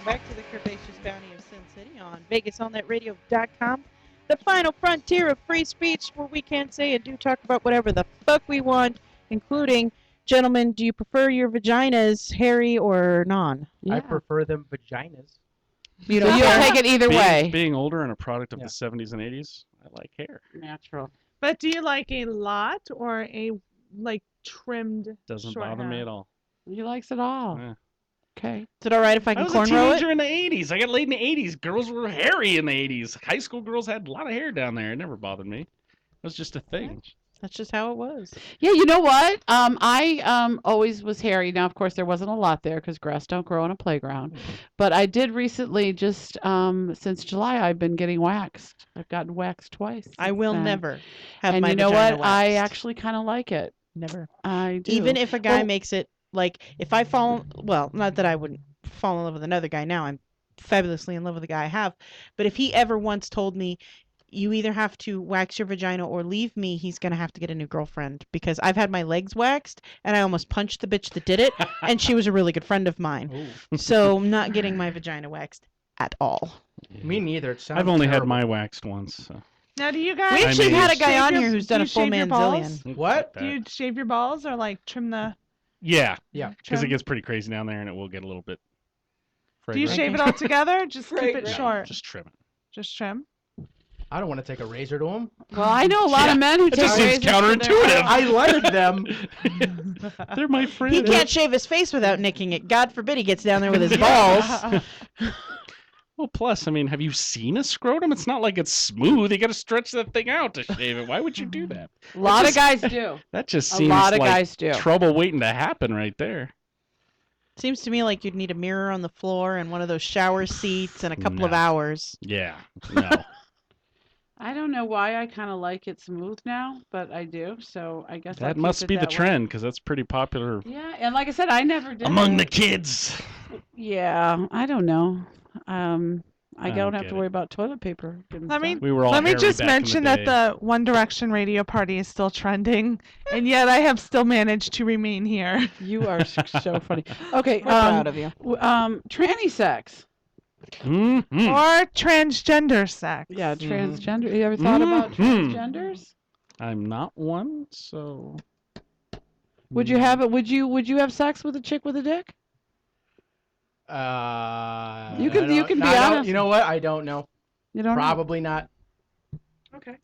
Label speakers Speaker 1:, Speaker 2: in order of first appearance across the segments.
Speaker 1: back to the Curvaceous Bounty of Sin City on VegasOnNetRadio.com. The final frontier of free speech where we can say and do talk about whatever the fuck we want, including, gentlemen, do you prefer your vaginas hairy or non?
Speaker 2: I prefer them vaginas.
Speaker 3: You don't take it either way.
Speaker 4: Being older and a product of the 70s and 80s, I like hair.
Speaker 3: Natural.
Speaker 5: But do you like a lot or a trimmed?
Speaker 4: Doesn't
Speaker 5: short
Speaker 4: bother
Speaker 5: hair?
Speaker 4: me at all.
Speaker 3: He likes it all.
Speaker 4: Yeah.
Speaker 3: Okay.
Speaker 1: Is it all right if I
Speaker 4: I
Speaker 1: can
Speaker 4: was a
Speaker 1: cornrow
Speaker 4: teenager
Speaker 1: it?
Speaker 4: in the 80s. I got laid in the 80s. Girls were hairy in the 80s. High school girls had a lot of hair down there. It never bothered me. It was just a thing.
Speaker 1: That's just how it was.
Speaker 3: Yeah, you know what? I always was hairy. Now, of course, there wasn't a lot there because grass don't grow on a playground. But I did recently, just since July, I've been getting waxed. I've gotten waxed twice.
Speaker 1: I will
Speaker 3: since then.
Speaker 1: never have
Speaker 3: And
Speaker 1: my
Speaker 3: you know
Speaker 1: vagina
Speaker 3: what? I
Speaker 1: waxed.
Speaker 3: actually kind of like it.
Speaker 1: Never.
Speaker 3: I do.
Speaker 1: Even if a guy
Speaker 3: Well-
Speaker 1: makes it, like, if I fall, well, not that I wouldn't fall in love with another guy now. I'm fabulously in love with the guy I have. But if he ever once told me, you either have to wax your vagina or leave me, he's going to have to get a new girlfriend. Because I've had my legs waxed, and I almost punched the bitch that did it, and she was a really good friend of mine. So I'm not getting my vagina waxed at all.
Speaker 2: Me neither. It sounds
Speaker 4: I've only
Speaker 2: terrible.
Speaker 4: had my waxed once. So.
Speaker 5: Now, do you guys?
Speaker 1: We actually had a guy
Speaker 5: shave
Speaker 1: on
Speaker 5: your-
Speaker 1: here who's
Speaker 5: do
Speaker 1: done
Speaker 5: you
Speaker 1: a full
Speaker 5: shave your balls?
Speaker 1: manzillion.
Speaker 2: What?
Speaker 5: Do you shave your balls or trim the?
Speaker 4: Yeah.
Speaker 2: Yeah.
Speaker 4: Because it
Speaker 5: trim?
Speaker 4: gets pretty crazy down there, and it will get a little bit
Speaker 5: Do you
Speaker 4: fragrant.
Speaker 5: shave it all together? Just keep it
Speaker 3: Fragrant.
Speaker 5: short.
Speaker 4: Just trim it.
Speaker 5: Just trim.
Speaker 2: I don't want to take a razor to them.
Speaker 3: Well, I know a lot of men who
Speaker 4: That
Speaker 3: take
Speaker 4: just seems
Speaker 3: razors to their
Speaker 4: counterintuitive.
Speaker 2: I like them.
Speaker 4: They're my friends.
Speaker 1: He can't shave his face without nicking it. God forbid he gets down there with his balls.
Speaker 4: Well, plus, I mean, have you seen a scrotum? It's not like it's smooth. You got to stretch that thing out to shave it. Why would you do that?
Speaker 3: A lot of guys do.
Speaker 4: That just
Speaker 3: A
Speaker 4: seems
Speaker 3: lot of
Speaker 4: like
Speaker 3: guys do.
Speaker 4: trouble waiting to happen right there.
Speaker 1: Seems to me like you'd need a mirror on the floor and one of those shower seats and a couple of
Speaker 4: No.
Speaker 1: hours.
Speaker 4: Yeah. No.
Speaker 3: I don't know why I kind of like it smooth now, but I do. So I guess I'll
Speaker 4: That
Speaker 3: keep
Speaker 4: must
Speaker 3: it
Speaker 4: be the
Speaker 3: that way.
Speaker 4: trend because that's pretty popular
Speaker 3: Yeah, and like I said, I never did.
Speaker 4: among
Speaker 3: that.
Speaker 4: the kids.
Speaker 3: Yeah, I don't know. I
Speaker 4: I
Speaker 3: don't
Speaker 4: don't
Speaker 3: have
Speaker 4: get
Speaker 3: to
Speaker 4: it.
Speaker 3: worry about toilet paper. getting
Speaker 5: Let me-
Speaker 3: stuck.
Speaker 4: We were all
Speaker 5: Let me
Speaker 4: hairy
Speaker 5: just
Speaker 4: back in
Speaker 5: mention
Speaker 4: the
Speaker 5: that
Speaker 4: day.
Speaker 5: the One Direction radio party is still trending, and yet I have still managed to remain here.
Speaker 3: You are so funny. Okay,
Speaker 1: We're proud of you.
Speaker 3: tranny sex.
Speaker 4: Mhm.
Speaker 5: Or transgender sex.
Speaker 3: Yeah, transgender. You ever thought about
Speaker 4: Mhm.
Speaker 3: transgenders?
Speaker 4: I'm not one, so.
Speaker 3: Would you have it? Would you have sex with a chick with a dick? You can-
Speaker 2: I
Speaker 3: you
Speaker 2: don't-
Speaker 3: can be
Speaker 2: I don't-
Speaker 3: honest.
Speaker 2: You know what? I don't know.
Speaker 3: You don't know?
Speaker 2: Probably not.
Speaker 3: Okay.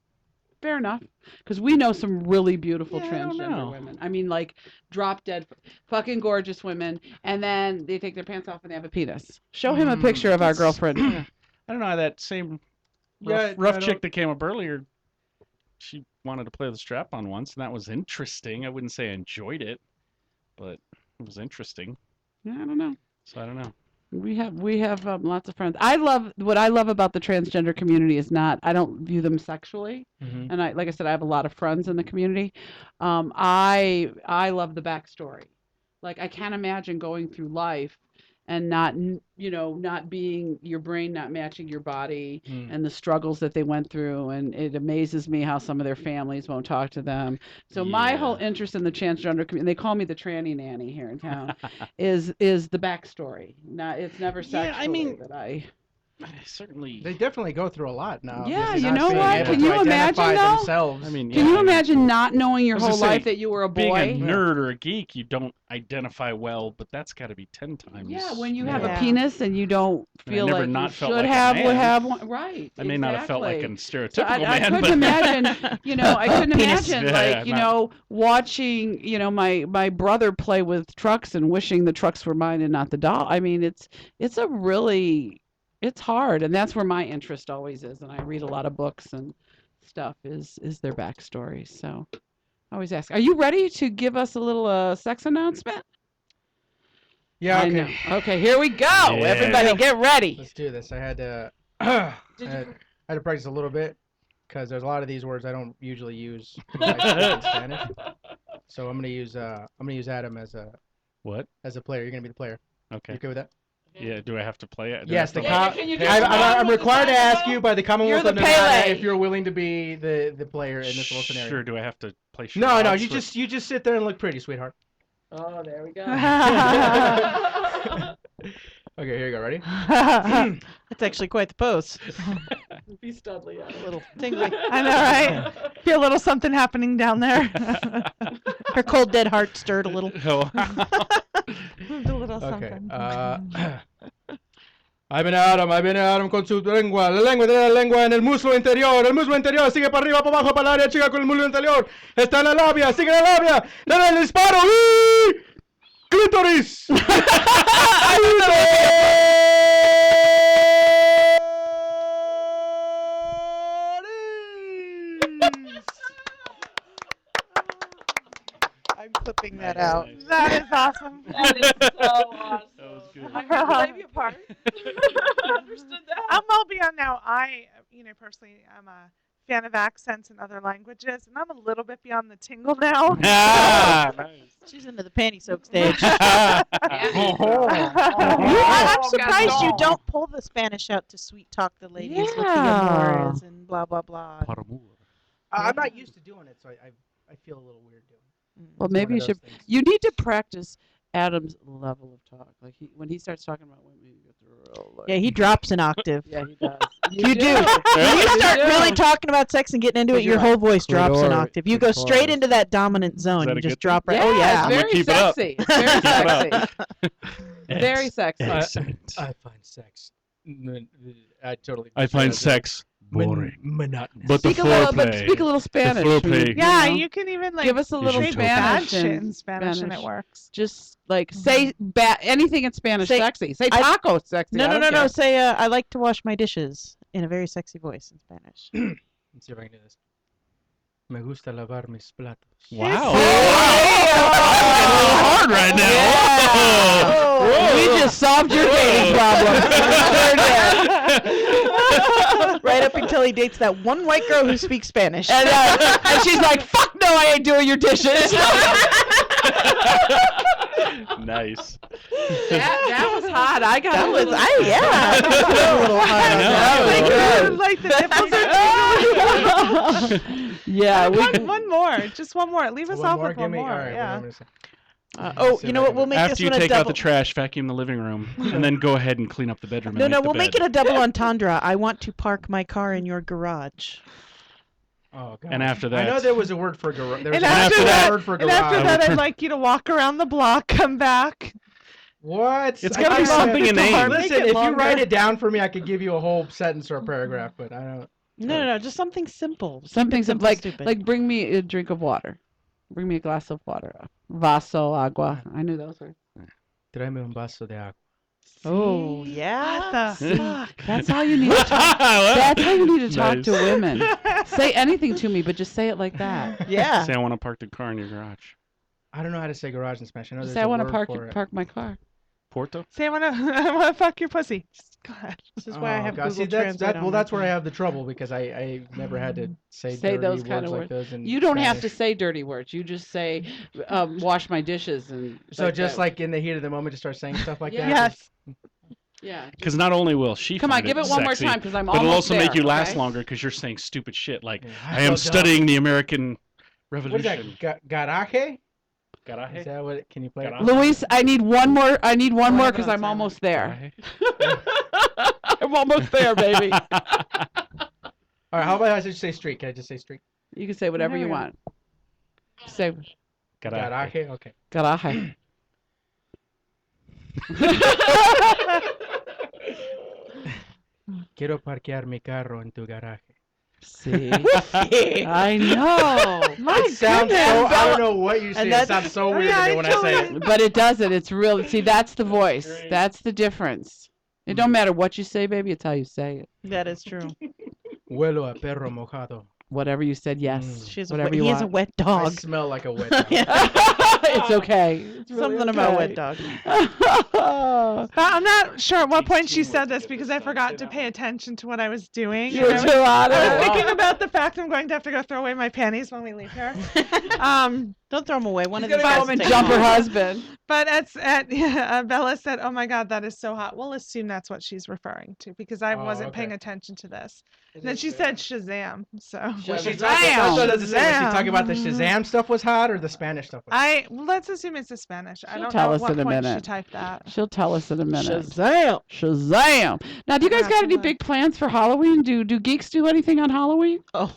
Speaker 3: Fair enough. Because we know some really beautiful
Speaker 4: Yeah, I don't know.
Speaker 3: transgender women. I mean, like, drop dead, fucking gorgeous women, and then they take their pants off and they have a penis. Show him a picture of our girlfriend.
Speaker 4: I don't know, that same rough,
Speaker 2: Yeah,
Speaker 4: rough
Speaker 2: I
Speaker 4: chick
Speaker 2: don't-
Speaker 4: that came up earlier, she wanted to play the strap on once, and that was interesting. I wouldn't say I enjoyed it, but it was interesting.
Speaker 3: Yeah, I don't know.
Speaker 4: So I don't know.
Speaker 3: We have lots of friends. What I love about the transgender community is not, I don't view them sexually.
Speaker 2: Mhm.
Speaker 3: And like I said, I have a lot of friends in the community. I love the backstory. Like, I can't imagine going through life and not being, your brain not matching your body, and the struggles that they went through. And it amazes me how some of their families won't talk to them. So my whole
Speaker 4: Yeah.
Speaker 3: interest in the transgender community, they call me the tranny nanny here in town, is the backstory. It's never sexually
Speaker 4: Yeah, I mean,
Speaker 3: that I...
Speaker 4: I certainly.
Speaker 2: They definitely go through a lot now.
Speaker 3: Yeah,
Speaker 2: just
Speaker 3: you
Speaker 2: not
Speaker 3: know
Speaker 2: being
Speaker 3: what?
Speaker 2: able
Speaker 3: Can
Speaker 2: to
Speaker 3: you imagine,
Speaker 2: identify
Speaker 3: though?
Speaker 2: themselves.
Speaker 4: I mean,
Speaker 3: Can
Speaker 4: yeah,
Speaker 3: you
Speaker 4: I mean,
Speaker 3: imagine not knowing your
Speaker 4: I was
Speaker 3: whole
Speaker 4: gonna say,
Speaker 3: life that you were a
Speaker 4: being a
Speaker 3: boy?
Speaker 4: nerd or a geek, you don't identify well, but that's got to be 10 times.
Speaker 3: Yeah, when you have
Speaker 1: Yeah.
Speaker 3: a penis and you don't
Speaker 4: And I
Speaker 3: feel
Speaker 4: never
Speaker 3: like
Speaker 4: not
Speaker 3: you
Speaker 4: felt
Speaker 3: should
Speaker 4: like a
Speaker 3: have would
Speaker 4: man.
Speaker 3: have one. Right.
Speaker 4: I may not have felt like a
Speaker 3: exactly.
Speaker 4: stereotypical
Speaker 3: So I
Speaker 4: man,
Speaker 3: couldn't
Speaker 4: but
Speaker 3: imagine, I couldn't
Speaker 1: Penis.
Speaker 3: imagine,
Speaker 4: Yeah,
Speaker 3: watching, my brother play with trucks and wishing the trucks were mine and not the doll. I mean, it's hard, and that's where my interest always is. And I read a lot of books and stuff is their backstory. So I always ask, are you ready to give us a little sex announcement?
Speaker 2: Yeah,
Speaker 3: I
Speaker 2: okay.
Speaker 3: know. Okay, here we go.
Speaker 4: Yeah.
Speaker 3: Everybody get ready.
Speaker 2: Let's do this. I had to I had to practice a little bit because there's a lot of these words I don't usually use when I speak in Spanish. So I'm gonna use Adam as a
Speaker 4: What?
Speaker 2: player. You're gonna be the player.
Speaker 4: Okay.
Speaker 2: You okay with that?
Speaker 4: Yeah, do I have to play it? Do I
Speaker 2: Yes,
Speaker 4: have
Speaker 2: the
Speaker 4: to-
Speaker 3: Yeah, can you do
Speaker 2: I'm
Speaker 3: one
Speaker 2: required to
Speaker 3: with the
Speaker 2: ask
Speaker 3: Pele?
Speaker 2: you by the Commonwealth
Speaker 3: You're
Speaker 2: of
Speaker 3: the
Speaker 2: Nevada
Speaker 3: Pele.
Speaker 2: if you're willing to be the player in this little scenario.
Speaker 4: Sure, do I have to play
Speaker 2: No,
Speaker 4: charades
Speaker 2: you
Speaker 4: for-
Speaker 2: just sit there and look pretty, sweetheart.
Speaker 3: Oh, there we go.
Speaker 2: Okay, here you go. Ready?
Speaker 1: That's actually quite the pose.
Speaker 3: Be Studley.
Speaker 1: A little tingly.
Speaker 5: I know, right? Feel a little something happening down there.
Speaker 1: Her cold, dead heart stirred a little.
Speaker 4: Oh, wow.
Speaker 5: Moved a little
Speaker 2: Okay.
Speaker 5: something.
Speaker 2: Ahí viene Adam con su lengua. Tiene la lengua en el muslo interior. El muslo interior sigue para arriba, para abajo, para el área chica con el muslo interior. Está en la labia, sigue la labia. ¡Dale el disparo! ¡Y! ¡Clítoris!
Speaker 1: I'm clipping that out.
Speaker 4: Nice.
Speaker 5: That is awesome.
Speaker 3: That is so awesome.
Speaker 4: That was good.
Speaker 3: I'm gonna play me apart. Understood that.
Speaker 5: I'll be on now. Personally, I'm a fan of accents in other languages, and I'm a little bit beyond the tingle now.
Speaker 4: Ah, nice.
Speaker 1: She's into the panty soak stage.
Speaker 3: Yeah.
Speaker 1: I'm surprised you don't pull the Spanish out to sweet talk the ladies with the
Speaker 3: Yeah.
Speaker 1: amores and blah blah blah.
Speaker 2: I'm not used to doing it, so I feel a little weird doing it.
Speaker 3: Well,
Speaker 2: It's
Speaker 3: maybe
Speaker 2: one
Speaker 3: you
Speaker 2: of
Speaker 3: should.
Speaker 2: those things.
Speaker 3: You need to practice Adam's level of talk. Like when he starts talking about women, he gets real. Like,
Speaker 1: Yeah, he drops an octave.
Speaker 3: Yeah, he does.
Speaker 1: You do. When you start really talking about sex and getting into it, your whole voice drops an
Speaker 2: Clitoris.
Speaker 1: octave. You go straight into that dominant zone.
Speaker 4: that
Speaker 1: You
Speaker 4: a
Speaker 1: just
Speaker 4: good
Speaker 1: drop right.
Speaker 3: Yeah,
Speaker 1: Oh yeah.
Speaker 4: I'm gonna
Speaker 3: it's
Speaker 4: keep it
Speaker 3: very
Speaker 4: up.
Speaker 3: sexy. It's very
Speaker 4: Keep it
Speaker 3: sexy. Very sexy.
Speaker 4: Excellent.
Speaker 2: I find sex. I totally.
Speaker 4: I find sex boring.
Speaker 2: Monotonous.
Speaker 4: But the
Speaker 3: Speak a little, but
Speaker 4: foreplay.
Speaker 3: speak a little Spanish.
Speaker 4: foreplay.
Speaker 5: Yeah,
Speaker 3: know?
Speaker 5: you can even like
Speaker 3: Give us a little
Speaker 4: should
Speaker 5: bad
Speaker 3: Spanish.
Speaker 5: shit in
Speaker 3: and
Speaker 5: Spanish, and it works.
Speaker 3: Just like say anything in Spanish
Speaker 1: Say-
Speaker 3: sexy. Say
Speaker 1: I-
Speaker 3: taco sexy.
Speaker 1: No,
Speaker 3: I
Speaker 1: no,
Speaker 3: don't
Speaker 1: no, no.
Speaker 3: care.
Speaker 1: Say, I like to wash my dishes in a very sexy voice in Spanish.
Speaker 2: Let's see if I can do this. Me gusta lavar mis platos.
Speaker 4: Wow.
Speaker 1: Hey!
Speaker 4: Hard right now.
Speaker 1: Yeah.
Speaker 4: Whoa.
Speaker 3: We just solved your dating problem.
Speaker 1: Right up until he dates that one white girl who speaks Spanish.
Speaker 3: And she's like, "Fuck no, I ain't doing your dishes."
Speaker 4: Nice.
Speaker 3: that was hot. I got
Speaker 1: that
Speaker 3: a
Speaker 1: was,
Speaker 3: little-
Speaker 1: I was a little hot on
Speaker 4: I know.
Speaker 1: that.
Speaker 5: Like the nipples are
Speaker 3: Yeah,
Speaker 5: one more. Just one more. Leave us
Speaker 2: One
Speaker 5: off
Speaker 2: more?
Speaker 5: with
Speaker 2: Give
Speaker 5: one
Speaker 2: me.
Speaker 5: more.
Speaker 2: All right, what
Speaker 5: Yeah.
Speaker 2: am I gonna say?
Speaker 1: Oh, you know what? We'll make
Speaker 4: After
Speaker 1: this
Speaker 4: you
Speaker 1: one a
Speaker 4: take
Speaker 1: double.
Speaker 4: out the trash, vacuum the living room, and then go ahead and clean up the bedroom.
Speaker 1: No,
Speaker 4: and
Speaker 1: no,
Speaker 4: make the
Speaker 1: we'll make
Speaker 4: bed.
Speaker 1: it a double entendre. I want to park my car in your garage.
Speaker 2: Oh god.
Speaker 4: And after
Speaker 2: I
Speaker 4: that,
Speaker 2: know there was a word for garage. There was
Speaker 5: And
Speaker 2: a
Speaker 5: after that-
Speaker 2: word for
Speaker 5: And
Speaker 2: garage.
Speaker 5: after that, I'd like you to walk around the block, come back.
Speaker 2: What?
Speaker 4: It's
Speaker 2: I
Speaker 4: gotta be
Speaker 2: can't-
Speaker 4: something inane.
Speaker 1: Make
Speaker 2: Listen,
Speaker 1: it
Speaker 2: if you
Speaker 1: longer.
Speaker 2: write it down for me, I could give you a whole sentence or a paragraph, but I don't.
Speaker 1: No, no, no, just something simple.
Speaker 3: something
Speaker 1: simple,
Speaker 3: simple, like bring me a drink of water. Bring me a glass of water. Vaso, agua. I knew those words.
Speaker 2: Tráeme un vaso de agua.
Speaker 1: Oh, yeah.
Speaker 5: What the
Speaker 1: Fuck.
Speaker 3: That's how you need to talk. That's how you need to talk to
Speaker 4: Nice.
Speaker 3: women. Say anything to me, but just say it like that.
Speaker 1: Yeah.
Speaker 4: Say I want to park the car in your garage.
Speaker 2: I don't know how to say garage in Spanish. I know
Speaker 3: Just
Speaker 2: there's
Speaker 3: say I
Speaker 2: a
Speaker 3: want to
Speaker 2: word for it.
Speaker 3: park my car.
Speaker 4: Porto?
Speaker 5: Say I wanna fuck your pussy. Just go ahead.
Speaker 1: This is why I have
Speaker 2: God.
Speaker 1: Google
Speaker 2: See, that's
Speaker 1: Translate on
Speaker 2: well,
Speaker 1: my
Speaker 2: that's where I
Speaker 1: phone.
Speaker 2: have the trouble because I never had to say
Speaker 3: Say
Speaker 2: dirty
Speaker 3: those kind of
Speaker 2: like
Speaker 3: words.
Speaker 2: those in
Speaker 3: You don't have to
Speaker 2: Spanish.
Speaker 3: say dirty words. You just say, wash my dishes and.
Speaker 2: So just
Speaker 3: that.
Speaker 2: like in the heat of the moment, just start saying stuff like that.
Speaker 5: Yes.
Speaker 3: Yeah.
Speaker 4: Because not only will she
Speaker 3: Come on,
Speaker 4: find
Speaker 3: give it
Speaker 4: it
Speaker 3: one more
Speaker 4: sexy,
Speaker 3: time because I'm
Speaker 4: but it'll
Speaker 3: almost
Speaker 4: also
Speaker 3: there,
Speaker 4: make you last
Speaker 3: okay?
Speaker 4: longer because you're saying stupid shit like,
Speaker 2: Yeah.
Speaker 4: I am
Speaker 2: So dumb.
Speaker 4: studying the American
Speaker 2: What is
Speaker 4: Revolution.
Speaker 2: that? Garaje? Is
Speaker 4: Garaje?
Speaker 2: that what? Can you play it?
Speaker 4: Garaje?
Speaker 3: Luis, I need one more. I need one
Speaker 1: Oh, I
Speaker 3: more
Speaker 1: have it
Speaker 3: because
Speaker 1: on
Speaker 3: I'm
Speaker 1: silent.
Speaker 3: almost there.
Speaker 4: Garaje?
Speaker 3: I'm almost there, baby.
Speaker 2: All right. How about I just say street? Can I just say street?
Speaker 3: You can say whatever you
Speaker 5: Whatever.
Speaker 3: want. Say
Speaker 4: Garaje.
Speaker 2: Garaje. Okay.
Speaker 3: garaje.
Speaker 2: Quiero parquear mi carro en tu garaje.
Speaker 3: See, I know,
Speaker 2: It sounds so. I don't know what you say. It
Speaker 1: that's-
Speaker 2: sounds so
Speaker 5: Oh,
Speaker 2: weird
Speaker 5: yeah,
Speaker 2: to me
Speaker 5: I
Speaker 2: when I say
Speaker 5: totally-
Speaker 2: it.
Speaker 3: but it doesn't. It's real. See, that's the voice.
Speaker 4: Great.
Speaker 3: That's the difference. It don't matter what you say, baby. It's how you say it.
Speaker 1: That is true.
Speaker 2: Huelo a perro mojado.
Speaker 3: Whatever you said, yes.
Speaker 2: Mm.
Speaker 1: She has a
Speaker 3: Whatever
Speaker 1: wet,
Speaker 3: you
Speaker 1: he has a
Speaker 3: want.
Speaker 1: wet
Speaker 2: I
Speaker 1: dog.
Speaker 2: smell like a wet dog.
Speaker 3: It's okay. It's really
Speaker 1: Something about
Speaker 3: okay.
Speaker 1: wet dog.
Speaker 5: But I'm not sure at what point she said this because I forgot to pay attention to what I was doing.
Speaker 3: You're
Speaker 5: And
Speaker 3: too out
Speaker 5: I
Speaker 3: of
Speaker 5: was
Speaker 3: it.
Speaker 5: thinking about the fact I'm going to have to go throw away my panties when we leave here.
Speaker 1: Don't throw them away. One
Speaker 3: She's
Speaker 1: of these
Speaker 3: gonna
Speaker 1: guys
Speaker 3: go home
Speaker 1: will
Speaker 3: and
Speaker 1: take
Speaker 3: jump
Speaker 1: them
Speaker 3: her
Speaker 1: off.
Speaker 3: husband.
Speaker 5: But Bella said, "Oh my God, that is so hot." We'll assume that's what she's referring to because I
Speaker 2: Oh,
Speaker 5: wasn't paying
Speaker 2: okay.
Speaker 5: attention to this. And then she said Shazam. So
Speaker 2: Was she
Speaker 3: Shazam!
Speaker 2: talking, was she
Speaker 5: Shazam.
Speaker 2: talking about the Shazam stuff was hot or the Spanish stuff was hot?
Speaker 5: let's assume it's a Spanish. I
Speaker 3: She'll
Speaker 5: don't
Speaker 3: tell
Speaker 5: know
Speaker 3: us
Speaker 5: at what
Speaker 3: in a
Speaker 5: point she
Speaker 3: minute.
Speaker 5: typed that.
Speaker 3: She'll tell us in a minute.
Speaker 1: Shazam!
Speaker 3: Shazam! Now, do you guys
Speaker 5: Yeah,
Speaker 3: got any
Speaker 5: look.
Speaker 3: big plans for Halloween? Do geeks do anything on Halloween?
Speaker 1: Oh,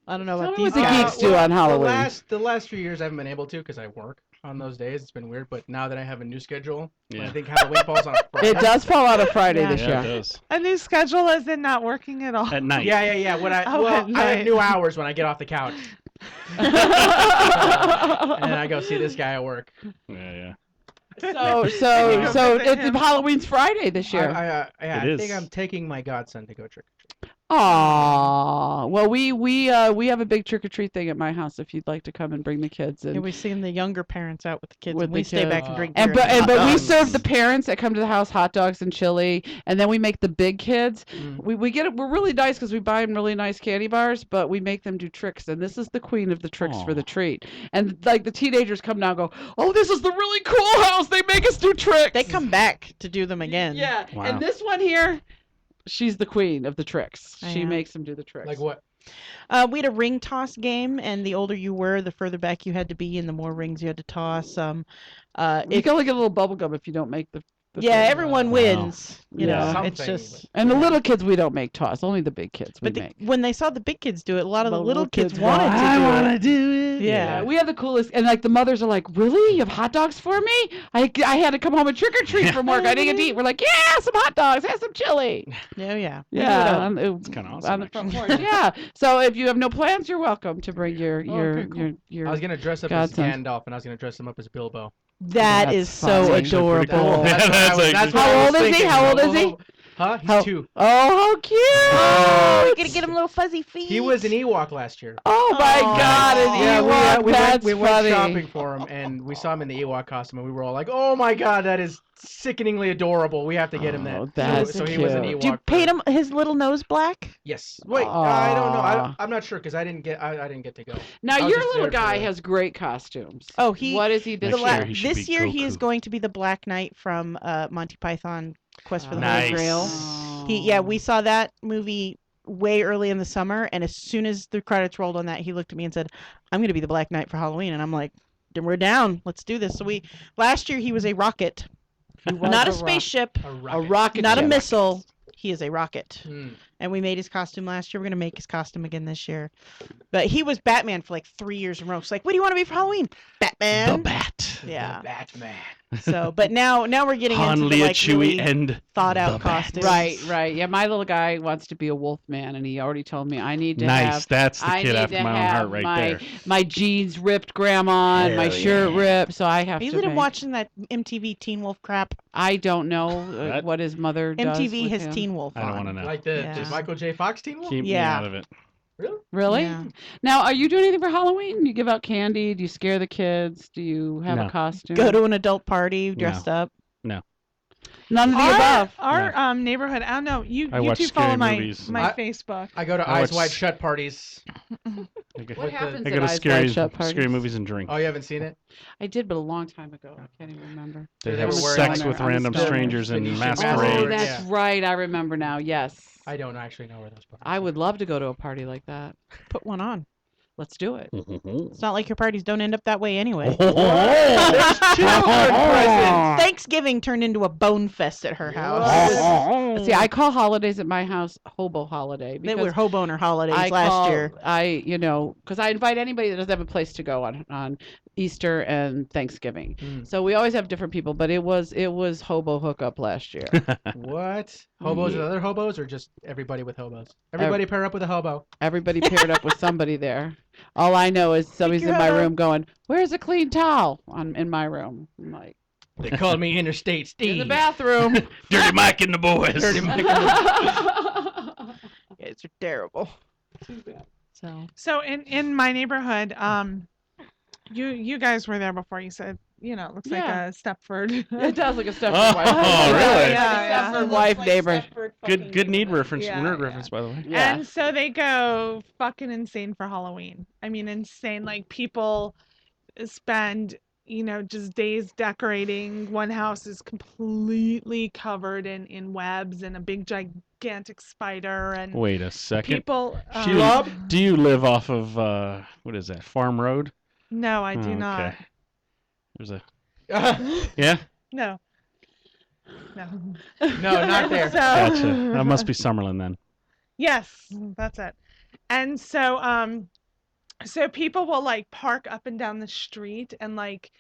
Speaker 1: I don't know
Speaker 3: Tell
Speaker 1: about
Speaker 3: me
Speaker 1: these
Speaker 3: what the
Speaker 1: guys.
Speaker 3: geeks do on Halloween.
Speaker 2: The last few years I haven't been able to because I work on those days. It's been weird, but now that I have a new schedule,
Speaker 4: Yeah.
Speaker 2: I think Halloween falls on a Friday.
Speaker 3: It does fall out of Friday
Speaker 5: Yeah.
Speaker 3: this
Speaker 4: Yeah, it
Speaker 3: year.
Speaker 4: does.
Speaker 5: A new schedule is in not working at all.
Speaker 4: At night.
Speaker 2: Yeah. When I
Speaker 5: Oh, at
Speaker 2: I have
Speaker 5: night.
Speaker 2: new hours when I get off the couch, and then I go see this guy at work.
Speaker 4: Yeah.
Speaker 3: So
Speaker 5: visit
Speaker 3: it's
Speaker 5: him.
Speaker 3: Halloween's Friday this year.
Speaker 2: I
Speaker 4: It
Speaker 2: think
Speaker 4: is.
Speaker 2: I'm taking my godson to go trick or treat.
Speaker 3: Aw. Well, we have a big trick or treat thing at my house. If you'd like to come and bring the kids
Speaker 1: Yeah,
Speaker 3: and
Speaker 1: we've seen the younger parents out with the kids,
Speaker 3: With
Speaker 1: and we
Speaker 3: the
Speaker 1: stay back
Speaker 2: kids.
Speaker 1: and drink
Speaker 3: and
Speaker 1: beer.
Speaker 3: but
Speaker 1: hot
Speaker 3: we
Speaker 1: dogs.
Speaker 3: serve the parents that come to the house hot dogs and chili, and then we make the big kids.
Speaker 2: Mm.
Speaker 3: We're really nice because we buy them really nice candy bars, but we make them do tricks, and this is the queen of the tricks for the
Speaker 4: Aw.
Speaker 3: treat. And like the teenagers come now and go, oh, this is the really cool house. They make us do tricks.
Speaker 1: They come back to do them again.
Speaker 3: Yeah,
Speaker 4: Wow.
Speaker 3: and this one here, she's the queen of the tricks. She
Speaker 1: Yeah.
Speaker 3: makes them do the tricks.
Speaker 2: Like what?
Speaker 1: We had a ring toss game, and the older you were, the further back you had to be, and the more rings you had to toss.
Speaker 3: You
Speaker 1: If
Speaker 3: can only get a little bubble gum if you don't make the
Speaker 1: yeah,
Speaker 3: thing.
Speaker 1: everyone
Speaker 2: Wow.
Speaker 1: wins. You
Speaker 3: Yeah.
Speaker 1: know, it's
Speaker 2: Something,
Speaker 1: just.
Speaker 3: And the little kids we don't make toss. Only the big kids we
Speaker 1: But
Speaker 3: make.
Speaker 1: when they saw the big kids do it, a lot of the
Speaker 3: The
Speaker 1: little
Speaker 3: little
Speaker 1: kids
Speaker 3: kids
Speaker 1: wanted
Speaker 3: want-
Speaker 1: to
Speaker 3: I
Speaker 1: do
Speaker 3: wanna
Speaker 1: it.
Speaker 3: do it.
Speaker 1: Yeah.
Speaker 3: We have the coolest, and like the mothers are like, "Really? You have hot dogs for me? I had to come home and trick or treat from work. I didn't get to eat." We're like, "Yeah, some hot dogs, have some chili."
Speaker 1: Yeah, yeah. We do it
Speaker 3: Yeah,
Speaker 1: all.
Speaker 3: it's
Speaker 4: kinda
Speaker 3: on
Speaker 4: awesome,
Speaker 3: the front
Speaker 4: actually.
Speaker 3: porch. Yeah. So if you have no plans, you're welcome to bring your
Speaker 2: okay, cool.
Speaker 3: your.
Speaker 2: I was gonna dress up as
Speaker 3: godson.
Speaker 2: Gandalf, and I was gonna dress him up as Bilbo.
Speaker 1: That
Speaker 3: That's
Speaker 1: is so
Speaker 3: funny.
Speaker 4: That's actually pretty
Speaker 1: adorable.
Speaker 4: cool.
Speaker 2: That's what I
Speaker 4: That's
Speaker 2: was-
Speaker 4: like-
Speaker 2: that's what
Speaker 3: How
Speaker 2: I was
Speaker 3: old is he?
Speaker 2: thinking.
Speaker 3: How old is he?
Speaker 2: Huh? He's
Speaker 3: How-
Speaker 2: 2.
Speaker 3: Oh, how cute!
Speaker 1: Oh, you're gonna get him little fuzzy feet.
Speaker 2: He was an Ewok last year.
Speaker 3: Oh my
Speaker 1: Aw.
Speaker 3: God! An
Speaker 2: Yeah,
Speaker 3: Ewok.
Speaker 2: we
Speaker 3: That's
Speaker 2: went
Speaker 3: funny.
Speaker 2: shopping for him, and we saw him in the Ewok costume, and we were all like, "Oh my God, that is sickeningly adorable. We have to get him
Speaker 3: Oh,
Speaker 2: that."
Speaker 3: that's
Speaker 2: so he was an
Speaker 3: cute.
Speaker 2: Ewok.
Speaker 1: Do you
Speaker 2: for-
Speaker 1: paint him his little nose black?
Speaker 2: Yes. Wait, I don't know.
Speaker 3: Aw.
Speaker 2: I'm not sure because I didn't get to go.
Speaker 3: Now
Speaker 2: I was
Speaker 3: your
Speaker 2: just
Speaker 3: little
Speaker 2: there for
Speaker 3: guy
Speaker 2: the-
Speaker 3: has great costumes.
Speaker 1: Oh,
Speaker 3: What is he this
Speaker 4: Next
Speaker 1: The
Speaker 4: year
Speaker 3: year?
Speaker 4: he should
Speaker 1: this
Speaker 4: be
Speaker 1: year he is
Speaker 4: Goku.
Speaker 1: going to be the Black Knight from Monty Python Quest for the
Speaker 4: Nice.
Speaker 1: Holy Grail. We saw that movie way early in the summer, and as soon as the credits rolled on that, he looked at me and said, "I'm going to be the Black Knight for Halloween," and I'm like, "Then we're down. Let's do this." So last year he was a rocket, not a spaceship,
Speaker 3: A rocket
Speaker 1: not a
Speaker 3: ship.
Speaker 1: missile. He is a rocket.
Speaker 2: Mm.
Speaker 1: And we made his costume last year. We're gonna make his costume again this year. But he was Batman for like 3 years in a row. It's like, what do you want to be for Halloween? Batman.
Speaker 4: The Bat.
Speaker 1: Yeah.
Speaker 2: Batman.
Speaker 1: So, but now we're getting
Speaker 4: Han,
Speaker 1: into the,
Speaker 4: Leia,
Speaker 1: like,
Speaker 4: Chewie,
Speaker 1: really
Speaker 4: and
Speaker 1: thought
Speaker 4: the
Speaker 1: out
Speaker 4: Bat.
Speaker 1: costumes.
Speaker 3: Right. Yeah, my little guy wants to be a wolf man, and he already told me I need to
Speaker 4: Nice.
Speaker 3: have.
Speaker 4: That's the
Speaker 3: I
Speaker 4: kid
Speaker 3: need
Speaker 4: after
Speaker 3: to
Speaker 4: my own
Speaker 3: have
Speaker 4: heart right
Speaker 3: my,
Speaker 4: there.
Speaker 3: my jeans ripped, Grandma, and my
Speaker 4: Hell
Speaker 3: shirt
Speaker 4: yeah.
Speaker 3: ripped, so I have
Speaker 1: Are you
Speaker 3: to.
Speaker 1: letting him
Speaker 3: make-
Speaker 1: watching that MTV Teen Wolf crap?
Speaker 3: I don't know
Speaker 4: That-
Speaker 3: what his mother does.
Speaker 1: MTV
Speaker 3: with
Speaker 1: has
Speaker 3: him.
Speaker 1: Teen Wolf
Speaker 4: I don't
Speaker 1: on.
Speaker 4: want to know.
Speaker 2: Like the
Speaker 1: Yeah.
Speaker 2: Michael J. Fox Teen Wolf?
Speaker 4: Keep me
Speaker 1: Yeah.
Speaker 4: out of it.
Speaker 2: Really?
Speaker 3: Really?
Speaker 1: Yeah.
Speaker 3: Now, are you doing anything for Halloween? You give out candy? Do you scare the kids? Do you have
Speaker 4: No.
Speaker 3: a costume?
Speaker 1: Go to an adult party dressed up.
Speaker 3: None of the
Speaker 5: Our,
Speaker 3: above.
Speaker 5: our neighborhood. I don't know. You
Speaker 4: watch
Speaker 5: two follow
Speaker 4: scary
Speaker 5: my
Speaker 4: movies.
Speaker 5: my
Speaker 2: I-
Speaker 5: Facebook.
Speaker 2: I go to
Speaker 4: I
Speaker 2: Eyes
Speaker 4: watch-
Speaker 2: Wide Shut parties.
Speaker 4: I go,
Speaker 3: What
Speaker 2: with the-
Speaker 3: happens
Speaker 4: I
Speaker 3: at
Speaker 4: go to
Speaker 3: Eyes
Speaker 4: scary,
Speaker 3: Wide Shut
Speaker 4: scary
Speaker 3: parties?
Speaker 4: movies and drink.
Speaker 2: Oh, you haven't seen it?
Speaker 3: I did, but a long time ago. I can't even remember.
Speaker 4: They
Speaker 2: They
Speaker 4: have
Speaker 2: were wearing,
Speaker 4: sex
Speaker 2: like,
Speaker 4: with
Speaker 3: on the
Speaker 4: random
Speaker 3: stoner.
Speaker 4: strangers in
Speaker 2: Venetian
Speaker 3: Oh,
Speaker 4: masquerade.
Speaker 2: masquerade.
Speaker 3: that's right. I remember now. Yes.
Speaker 2: I don't actually know where those parties
Speaker 3: I would love to go to a party like that.
Speaker 1: Put one on.
Speaker 3: Let's do it.
Speaker 1: It's not like your parties don't end up that way anyway. Thanksgiving turned into a bone fest at her house.
Speaker 3: See, I call holidays at my house hobo holiday
Speaker 1: They
Speaker 3: because
Speaker 1: were hoboner holidays
Speaker 3: I
Speaker 1: last
Speaker 3: call,
Speaker 1: year.
Speaker 3: because I invite anybody that doesn't have a place to go on Easter and Thanksgiving.
Speaker 2: Mm.
Speaker 3: So we always have different people, but it was hobo hookup last year.
Speaker 2: What? Hobos with other hobos or just everybody with hobos? Everybody pair up with a hobo.
Speaker 3: Everybody paired up with somebody there. All I know is somebody's in my
Speaker 1: your-
Speaker 3: room going, "Where's a clean towel?" in my room. I'm like,
Speaker 2: They called me Interstate Steve.
Speaker 3: in the bathroom.
Speaker 4: Dirty Mike and the boys.
Speaker 2: Dirty Mike.
Speaker 1: You guys are terrible. So
Speaker 5: So in my neighborhood, you guys were there before. You said, it looks like
Speaker 3: Yeah.
Speaker 5: a Stepford.
Speaker 3: It does look a Stepford
Speaker 4: Oh,
Speaker 3: wife.
Speaker 4: really?
Speaker 5: Yeah,
Speaker 3: Stepford wife neighbor.
Speaker 4: Good need reference.
Speaker 5: Yeah,
Speaker 4: Nerd
Speaker 5: yeah.
Speaker 4: reference, by the way.
Speaker 3: Yeah.
Speaker 5: And so they go fucking insane for Halloween. I mean, insane. Like people spend, just days decorating. One house is completely covered in webs and a big gigantic spider and
Speaker 4: Wait a second.
Speaker 5: people.
Speaker 4: She
Speaker 2: Rob?
Speaker 4: do you live off of what is that? Farm Road?
Speaker 5: No, I do
Speaker 4: Oh,
Speaker 5: not.
Speaker 4: okay. There's a yeah.
Speaker 5: No. No.
Speaker 2: No, not there.
Speaker 5: So,
Speaker 4: Gotcha. That must be Summerlin then.
Speaker 5: Yes, that's it. And so people will like park up and down the street and like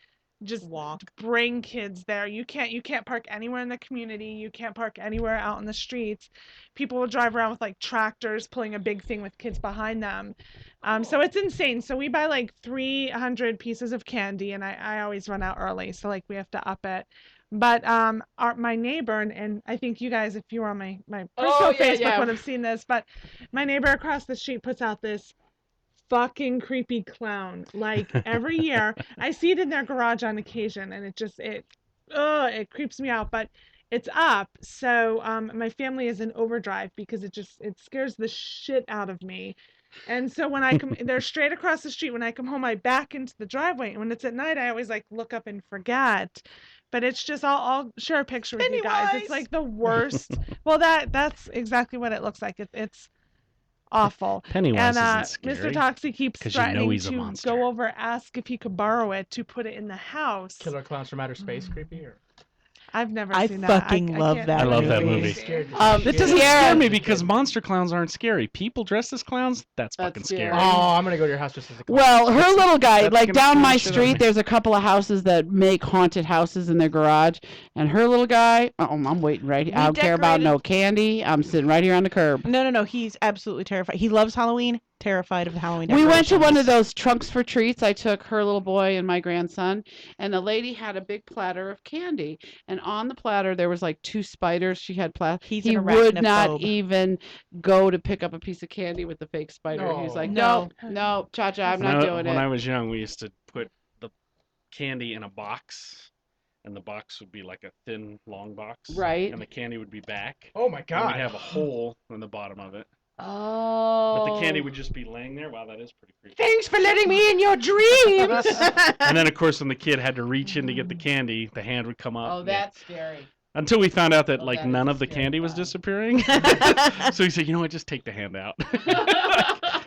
Speaker 5: just
Speaker 1: Walk.
Speaker 5: bring kids there. You can't park anywhere in the community. You can't park anywhere out in the streets. People will drive around with like tractors pulling a big thing with kids behind them. So it's insane. So we buy like 300 pieces of candy and I always run out early. So like we have to up it. But my neighbor, and I think you guys, if you were on my personal Facebook, would have seen this, but my neighbor across the street puts out this fucking creepy clown. Like every year, I see it in their garage on occasion, and it creeps me out. But it's up, so my family is in overdrive because it scares the shit out of me. And so when I come, they're straight across the street. When I come home, I back into the driveway, and when it's at night, I always like look up and forget. But it's just I'll share a picture with you guys. It's like the worst. Well, that's exactly what it looks like. It's awful.
Speaker 4: Pennywise
Speaker 5: And
Speaker 4: isn't scary.
Speaker 5: Mr. Toxie keeps
Speaker 4: 'cause you know
Speaker 5: threatening
Speaker 4: he's a
Speaker 5: to
Speaker 4: monster.
Speaker 5: go over, ask if he could borrow it to put it in the house.
Speaker 2: Killer Clowns from Outer Space, creepy? Or?
Speaker 5: I've never
Speaker 1: I
Speaker 5: seen that.
Speaker 1: fucking love
Speaker 5: can't
Speaker 1: that
Speaker 4: I love that
Speaker 1: movie.
Speaker 4: movie.
Speaker 2: Scared to
Speaker 4: It
Speaker 2: shit.
Speaker 4: doesn't
Speaker 3: Yeah.
Speaker 4: scare me because monster clowns aren't scary. People dressed as clowns, that's fucking scary.
Speaker 2: Oh, I'm gonna go to your house just as a clown.
Speaker 3: Well, her little guy,
Speaker 4: that's
Speaker 3: like
Speaker 4: gonna
Speaker 3: down
Speaker 4: scare
Speaker 3: my
Speaker 4: the shit out of
Speaker 3: street,
Speaker 4: me.
Speaker 3: there's a couple of houses that make haunted houses in their garage, and her little guy, I'm waiting right here.
Speaker 1: We
Speaker 3: I don't care about
Speaker 1: decorated-
Speaker 3: no candy. I'm sitting right here on the curb.
Speaker 1: No. He's absolutely terrified. He loves Halloween. Terrified of the Halloween.
Speaker 3: We went to one of
Speaker 1: decorations.
Speaker 3: those trunks for treats. I took her little boy and my grandson, and the lady had a big platter of candy. And on the platter, there was like 2 spiders. She had
Speaker 1: He's
Speaker 3: He
Speaker 1: an
Speaker 3: would not
Speaker 1: arachnophobe.
Speaker 3: even go to pick up a piece of candy with the fake spider. He was like,
Speaker 1: No.
Speaker 3: no, Cha-Cha, I'm
Speaker 4: When
Speaker 3: not
Speaker 4: I-
Speaker 3: doing
Speaker 4: when
Speaker 3: it.
Speaker 4: I was young, we used to put the candy in a box, and the box would be like a thin, long box.
Speaker 3: Right.
Speaker 4: And the candy would be back.
Speaker 2: Oh my
Speaker 4: And
Speaker 2: god.
Speaker 4: we'd have a hole in the bottom of it.
Speaker 3: Oh.
Speaker 4: But the candy would just be laying there. Wow, that is pretty creepy.
Speaker 1: Thanks for letting me in your dreams.
Speaker 4: And then, of course, when the kid had to reach in to get the candy, the hand would come up.
Speaker 3: Oh,
Speaker 4: Yeah.
Speaker 3: that's scary.
Speaker 4: Until we found out that
Speaker 3: Oh,
Speaker 4: like
Speaker 3: that is
Speaker 4: none
Speaker 3: a
Speaker 4: of the
Speaker 3: scary
Speaker 4: candy was
Speaker 3: thought.
Speaker 4: disappearing. So he said, "You know what? Just take the hand out.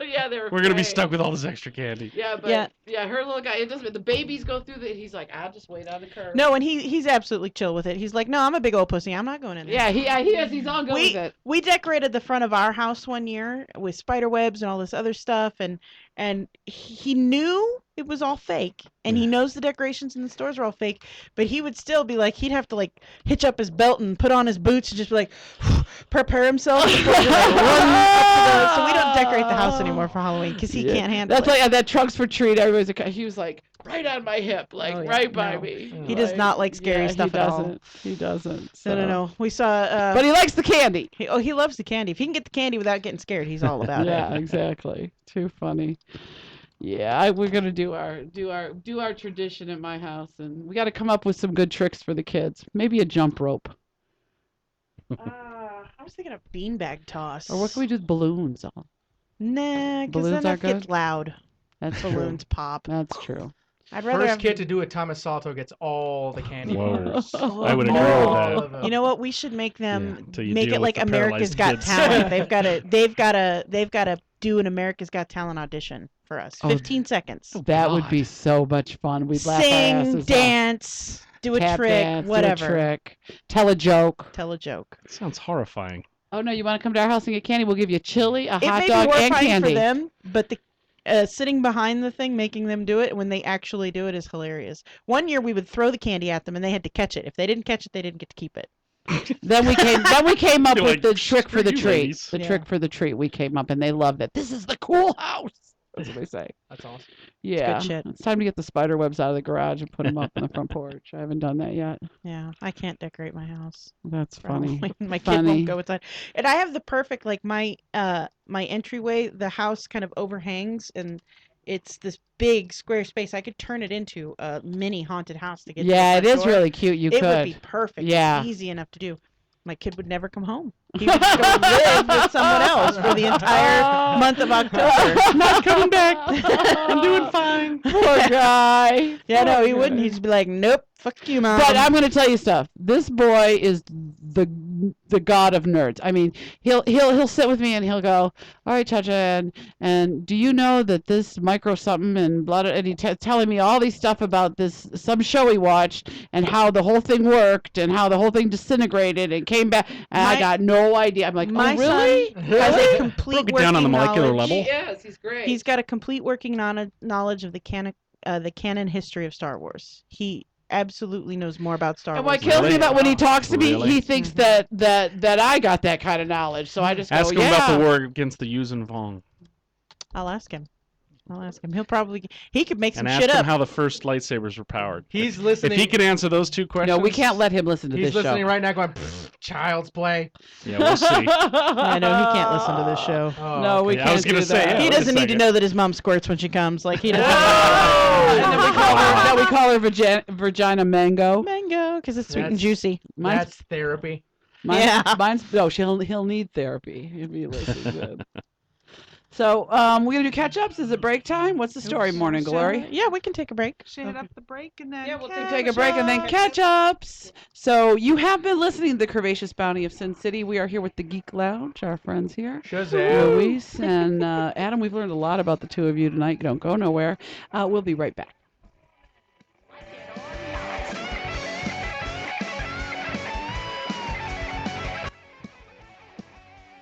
Speaker 3: Yeah, they were
Speaker 4: We're gonna be
Speaker 3: great.
Speaker 4: stuck with all this extra candy."
Speaker 3: Yeah, but
Speaker 1: Yeah.
Speaker 3: yeah, her little guy. It doesn't. The babies go through the. He's like, I'll just wait on the curb.
Speaker 1: No, and he's absolutely chill with it. He's like, no, I'm a big old pussy. I'm not going in there.
Speaker 3: Yeah, he is. He's all good with it.
Speaker 1: We decorated the front of our house one year with spider webs and all this other stuff, and he knew it was all fake, and he knows the decorations in the stores are all fake, but he would still be like, he'd have to like hitch up his belt and put on his boots and just be like, prepare himself before he like runs up to so we don't decorate the house anymore for Halloween because he
Speaker 3: Yeah.
Speaker 1: can't handle
Speaker 3: That's
Speaker 1: it.
Speaker 3: like that trunks for treat. He was like right on my hip, like
Speaker 1: Oh, yeah.
Speaker 3: right by
Speaker 1: No.
Speaker 3: me.
Speaker 1: He does not like scary
Speaker 3: Yeah,
Speaker 1: stuff
Speaker 3: he
Speaker 1: at all.
Speaker 3: doesn't. He doesn't.
Speaker 1: No.
Speaker 3: so.
Speaker 1: We saw.
Speaker 3: But he likes the candy.
Speaker 1: He loves the candy. If he can get the candy without getting scared, he's all about
Speaker 3: Yeah,
Speaker 1: it.
Speaker 3: exactly. Too funny. Yeah, we're gonna do our tradition at my house, and we got to come up with some good tricks for the kids. Maybe a jump rope,
Speaker 1: I was thinking of beanbag toss.
Speaker 3: or what can we do with balloons? Oh,
Speaker 1: Nah, because
Speaker 3: Balloons
Speaker 1: then
Speaker 3: are
Speaker 1: it gets
Speaker 3: good?
Speaker 1: loud.
Speaker 3: that's true.
Speaker 1: Balloons pop.
Speaker 3: That's true.
Speaker 1: I'd rather
Speaker 2: First
Speaker 1: have.
Speaker 2: kid to do it, Thomas Salto gets all the candy.
Speaker 4: Whoa.
Speaker 1: Oh,
Speaker 4: I would agree
Speaker 2: All
Speaker 4: with
Speaker 2: of
Speaker 4: that.
Speaker 2: them.
Speaker 1: You know what? We should make them
Speaker 4: Yeah, until you
Speaker 1: make
Speaker 4: deal
Speaker 1: it
Speaker 4: with
Speaker 1: like
Speaker 4: the
Speaker 1: America's
Speaker 4: paralyzed
Speaker 1: Got
Speaker 4: kids.
Speaker 1: Talent. They've got to do an America's Got Talent audition for us.
Speaker 3: Oh,
Speaker 1: 15 seconds.
Speaker 3: That would
Speaker 2: God.
Speaker 3: be so much fun. We'd laugh our
Speaker 1: Sing,
Speaker 3: asses off.
Speaker 1: dance, do a
Speaker 3: Tap
Speaker 1: trick,
Speaker 3: dance,
Speaker 1: whatever.
Speaker 3: Do a trick. Tell a joke.
Speaker 1: Tell a joke.
Speaker 4: That sounds horrifying.
Speaker 3: Oh no, you want to come to our house and get candy? We'll give you chili, a
Speaker 1: It
Speaker 3: hot
Speaker 1: may
Speaker 3: dog,
Speaker 1: be
Speaker 3: and
Speaker 1: horrifying
Speaker 3: candy.
Speaker 1: for them, but the sitting behind the thing, making them do it when they actually do it is hilarious. One year we would throw the candy at them and they had to catch it. If they didn't catch it, they didn't get to keep it.
Speaker 3: Then we came up
Speaker 4: You're
Speaker 3: with
Speaker 4: like,
Speaker 3: the trick for
Speaker 4: "Screw
Speaker 3: the
Speaker 4: you,
Speaker 3: treat.
Speaker 4: ladies."
Speaker 3: The
Speaker 1: Yeah.
Speaker 3: trick for the treat. We came up and they loved it. This is the cool house. That's what they say.
Speaker 2: That's awesome.
Speaker 3: Yeah.
Speaker 1: shit.
Speaker 3: It's time to get the spider webs out of the garage and put them up on the front porch. I haven't done that yet.
Speaker 1: Yeah, I can't decorate my house.
Speaker 3: That's
Speaker 1: for
Speaker 3: funny.
Speaker 1: Halloween. My kid
Speaker 3: Funny.
Speaker 1: won't go inside. And I have the perfect like my entryway, the house kind of overhangs and it's this big square space. I could turn it into a mini haunted house to get to the
Speaker 3: Yeah, it
Speaker 1: front
Speaker 3: is
Speaker 1: door.
Speaker 3: really cute. You
Speaker 1: It
Speaker 3: could.
Speaker 1: would be perfect.
Speaker 3: Yeah.
Speaker 1: It's easy enough to do. My kid would never come home. He would go live with someone else for the entire month of October.
Speaker 4: Not coming back. I'm doing fine.
Speaker 3: Poor guy.
Speaker 1: Yeah, no,
Speaker 3: Poor
Speaker 1: he wouldn't.
Speaker 3: guy.
Speaker 1: He'd just be like, nope, fuck you, mom.
Speaker 3: But I'm going to tell you stuff. This boy is the god of nerds. I mean, he'll sit with me and he'll go, all right, Chacha, and do you know that this micro something and blah, and he telling me all these stuff about this some show he watched and how the whole thing worked and how the whole thing disintegrated and came back. And I
Speaker 1: My-
Speaker 3: got no idea. I'm like,
Speaker 1: My
Speaker 3: oh, really?
Speaker 1: son has a complete
Speaker 4: Broke it down on the
Speaker 1: working
Speaker 4: molecular
Speaker 1: knowledge.
Speaker 4: level.
Speaker 3: He is. He's great.
Speaker 1: He's got a complete working knowledge of the canon history of Star Wars. He absolutely knows more about Star
Speaker 3: And
Speaker 1: Wars.
Speaker 3: what kills me
Speaker 4: Really?
Speaker 3: about when he talks to me,
Speaker 4: Really?
Speaker 3: he thinks that I got that kind of knowledge. So I just
Speaker 4: Ask
Speaker 3: go,
Speaker 4: him
Speaker 3: yeah.
Speaker 4: about the war against the Yuuzhan Vong.
Speaker 1: I'll ask him. He'll probably he could make some
Speaker 4: And ask
Speaker 1: shit
Speaker 4: him
Speaker 1: up.
Speaker 4: how the first lightsabers were powered.
Speaker 2: He's
Speaker 4: If
Speaker 2: listening.
Speaker 4: he could answer those two questions.
Speaker 3: No, we can't let him listen to
Speaker 2: He's
Speaker 3: this
Speaker 2: listening
Speaker 3: show.
Speaker 2: right now, going, "Pfft, child's play."
Speaker 4: Yeah, we'll see.
Speaker 1: I know he can't listen to this show.
Speaker 2: Oh,
Speaker 3: No, we
Speaker 4: Yeah, I
Speaker 3: can't
Speaker 4: was gonna
Speaker 3: do
Speaker 4: say,
Speaker 3: that.
Speaker 4: yeah.
Speaker 1: He
Speaker 4: wait a
Speaker 1: doesn't need to
Speaker 4: second.
Speaker 1: know that his mom squirts when she comes. Like he doesn't.
Speaker 3: And then we call her vagina mango.
Speaker 1: Mango, because it's sweet and
Speaker 2: That's-
Speaker 1: juicy.
Speaker 3: Mine's,
Speaker 2: That's therapy.
Speaker 1: Yeah.
Speaker 3: mine's no. He'll need therapy if he listens. Good. So we're gonna do catch ups. Is it break time? What's the story, Morning Glory?
Speaker 1: Yeah, we can take a break.
Speaker 5: Should hit up the break and then.
Speaker 3: Yeah, we'll
Speaker 5: catch
Speaker 3: take a break and then
Speaker 5: up.
Speaker 3: catch ups. So you have been listening to the Curvaceous Bounty of Sin City. We are here with the Geek Lounge, our friends here.
Speaker 2: Shazam.
Speaker 3: Luis and Adam, we've learned a lot about the two of you tonight. Don't go nowhere. We'll be right back.